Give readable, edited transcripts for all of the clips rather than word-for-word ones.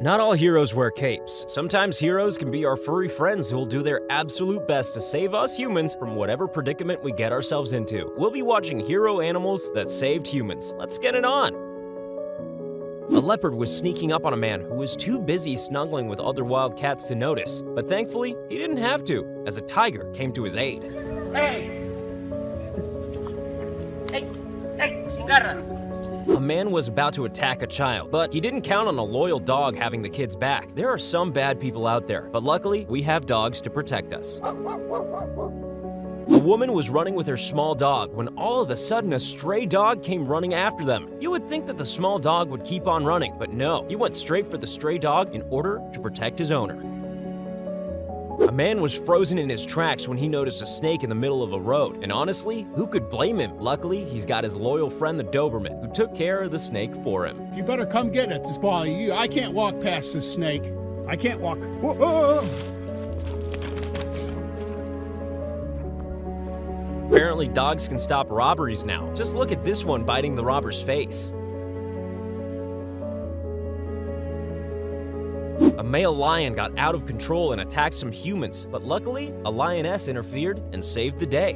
Not all heroes wear capes. Sometimes heroes can be our furry friends who will do their absolute best to save us humans from whatever predicament we get ourselves into. We'll be watching hero animals that saved humans. Let's get it on! A leopard was sneaking up on a man who was too busy snuggling with other wild cats to notice. But thankfully, he didn't have to, as a tiger came to his aid. Hey! Hey, cigarra! A man was about to attack a child, but he didn't count on a loyal dog having the kid's back. There are some bad people out there, but luckily, we have dogs to protect us. A woman was running with her small dog when all of a sudden a stray dog came running after them. You would think that the small dog would keep on running, but no, he went straight for the stray dog in order to protect his owner. A man was frozen in his tracks when he noticed a snake in the middle of a road, and honestly, who could blame him? Luckily, he's got his loyal friend the Doberman, who took care of the snake for him. You better come get it, Spally. I can't walk past this snake. I can't walk. Whoa. Apparently, dogs can stop robberies now. Just look at this one biting the robber's face. A male lion got out of control and attacked some humans, but luckily, a lioness interfered and saved the day.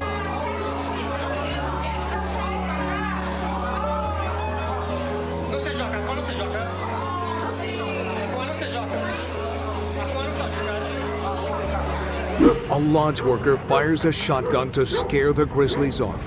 A lodge worker fires a shotgun to scare the grizzlies off.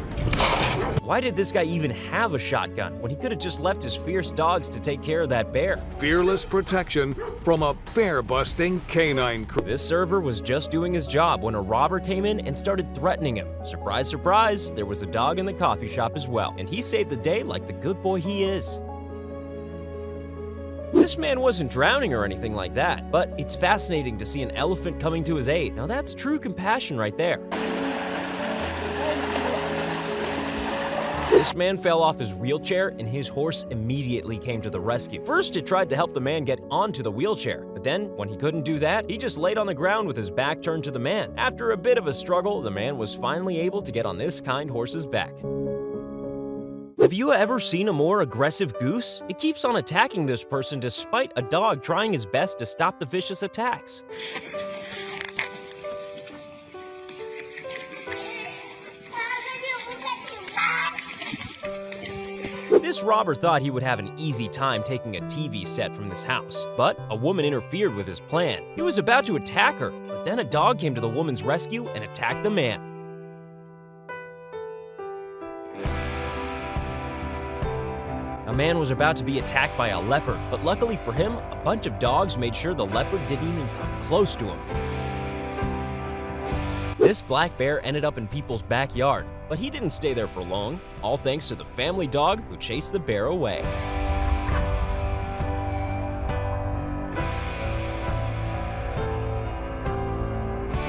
Why did this guy even have a shotgun when he could have just left his fierce dogs to take care of that bear? Fearless protection from a bear-busting canine crew. This server was just doing his job when a robber came in and started threatening him. Surprise, surprise, there was a dog in the coffee shop as well, and he saved the day like the good boy he is. This man wasn't drowning or anything like that, but it's fascinating to see an elephant coming to his aid. Now that's true compassion right there. This man fell off his wheelchair and his horse immediately came to the rescue. First, it tried to help the man get onto the wheelchair, but then, when he couldn't do that, he just laid on the ground with his back turned to the man. After a bit of a struggle, the man was finally able to get on this kind horse's back. Have you ever seen a more aggressive goose? It keeps on attacking this person despite a dog trying his best to stop the vicious attacks. This robber thought he would have an easy time taking a TV set from this house, but a woman interfered with his plan. He was about to attack her, but then a dog came to the woman's rescue and attacked the man. A man was about to be attacked by a leopard, but luckily for him, a bunch of dogs made sure the leopard didn't even come close to him. This black bear ended up in people's backyard, but he didn't stay there for long, all thanks to the family dog who chased the bear away.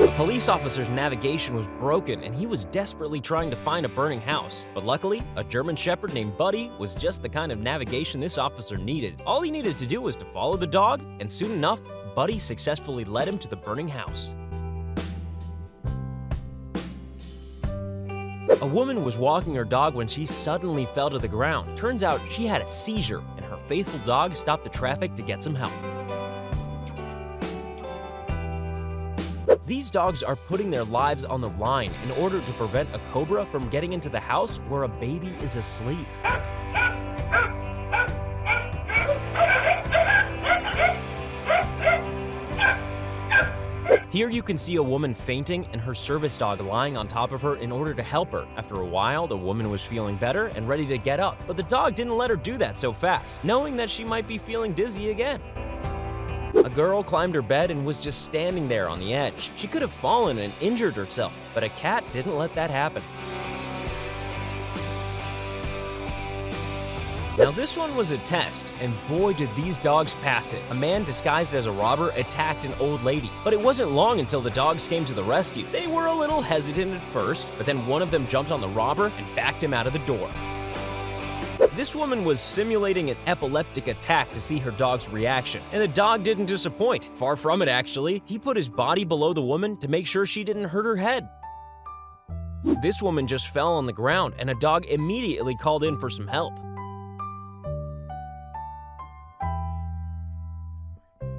A police officer's navigation was broken and he was desperately trying to find a burning house. But luckily, a German Shepherd named Buddy was just the kind of navigation this officer needed. All he needed to do was to follow the dog, and soon enough, Buddy successfully led him to the burning house. A woman was walking her dog when she suddenly fell to the ground. Turns out she had a seizure, and her faithful dog stopped the traffic to get some help. These dogs are putting their lives on the line in order to prevent a cobra from getting into the house where a baby is asleep. Here you can see a woman fainting and her service dog lying on top of her in order to help her. After a while, the woman was feeling better and ready to get up, but the dog didn't let her do that so fast, knowing that she might be feeling dizzy again. A girl climbed her bed and was just standing there on the edge. She could have fallen and injured herself, but a cat didn't let that happen. Now this one was a test, and boy did these dogs pass it. A man disguised as a robber attacked an old lady, but it wasn't long until the dogs came to the rescue. They were a little hesitant at first, but then one of them jumped on the robber and backed him out of the door. This woman was simulating an epileptic attack to see her dog's reaction, and the dog didn't disappoint. Far from it, actually. He put his body below the woman to make sure she didn't hurt her head. This woman just fell on the ground, and a dog immediately called in for some help.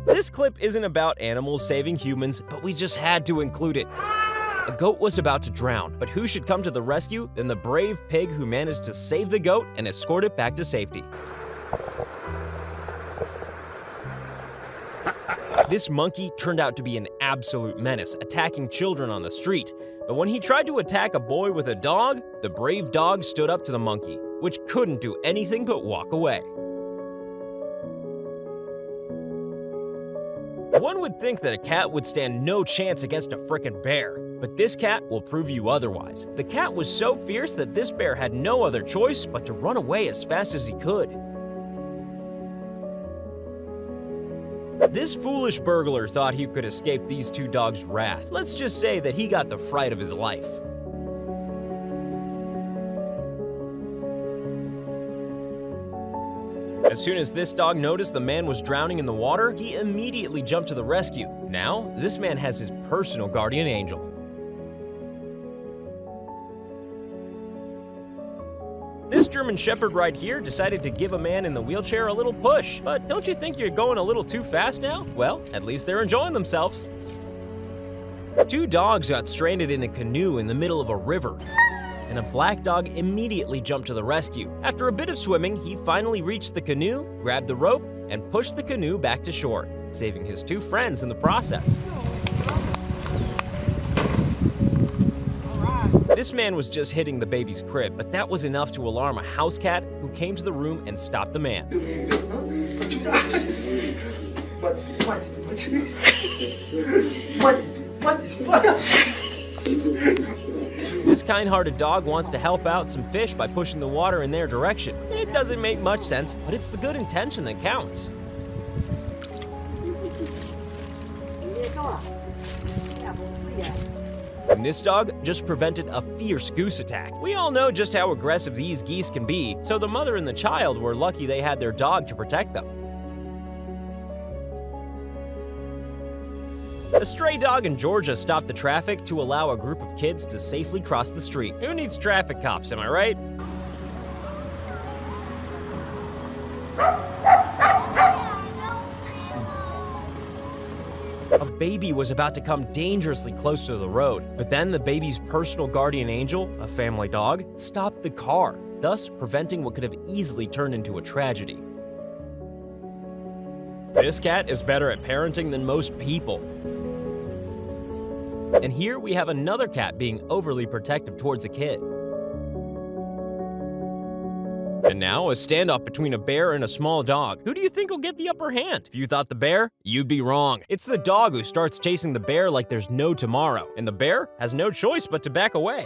This clip isn't about animals saving humans, but we just had to include it. A goat was about to drown, but who should come to the rescue than the brave pig who managed to save the goat and escort it back to safety. This monkey turned out to be an absolute menace, attacking children on the street. But when he tried to attack a boy with a dog, the brave dog stood up to the monkey, which couldn't do anything but walk away. One would think that a cat would stand no chance against a frickin' bear, but this cat will prove you otherwise. The cat was so fierce that this bear had no other choice but to run away as fast as he could. This foolish burglar thought he could escape these two dogs' wrath. Let's just say that he got the fright of his life. As soon as this dog noticed the man was drowning in the water, he immediately jumped to the rescue. Now, this man has his personal guardian angel. This German Shepherd right here decided to give a man in the wheelchair a little push. But don't you think you're going a little too fast now? Well, at least they're enjoying themselves. Two dogs got stranded in a canoe in the middle of a river, and a black dog immediately jumped to the rescue. After a bit of swimming, he finally reached the canoe, grabbed the rope, and pushed the canoe back to shore, saving his two friends in the process. This man was just hitting the baby's crib, but that was enough to alarm a house cat who came to the room and stopped the man. This kind-hearted dog wants to help out some fish by pushing the water in their direction. It doesn't make much sense, but it's the good intention that counts. And this dog just prevented a fierce goose attack. We all know just how aggressive these geese can be, so the mother and the child were lucky they had their dog to protect them. A stray dog in Georgia stopped the traffic to allow a group of kids to safely cross the street. Who needs traffic cops, am I right? A baby was about to come dangerously close to the road, but then the baby's personal guardian angel, a family dog, stopped the car, thus preventing what could have easily turned into a tragedy. This cat is better at parenting than most people. And here we have another cat being overly protective towards a kid. And now, a standoff between a bear and a small dog. Who do you think will get the upper hand? If you thought the bear, you'd be wrong. It's the dog who starts chasing the bear like there's no tomorrow, and the bear has no choice but to back away.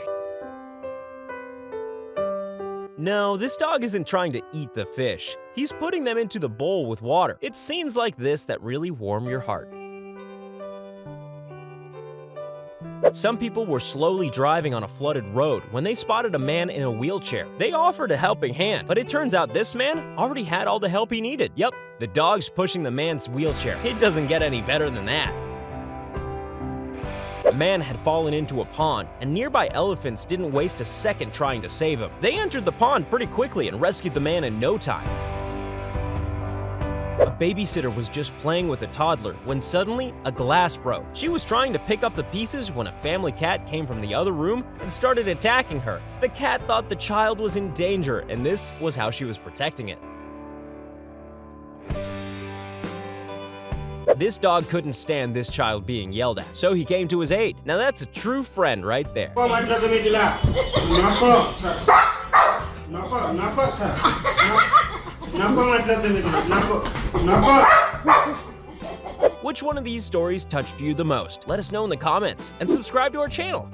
No, this dog isn't trying to eat the fish. He's putting them into the bowl with water. It's scenes like this that really warm your heart. Some people were slowly driving on a flooded road when they spotted a man in a wheelchair. They offered a helping hand, but it turns out this man already had all the help he needed. Yep, the dog's pushing the man's wheelchair. It doesn't get any better than that. A man had fallen into a pond, and nearby elephants didn't waste a second trying to save him. They entered the pond pretty quickly and rescued the man in no time. A babysitter was just playing with a toddler when suddenly a glass broke. She was trying to pick up the pieces when a family cat came from the other room and started attacking her. The cat thought the child was in danger, and this was how she was protecting it. This dog couldn't stand this child being yelled at, so he came to his aid. Now that's a true friend right there. Which one of these stories touched you the most? Let us know in the comments, and subscribe to our channel.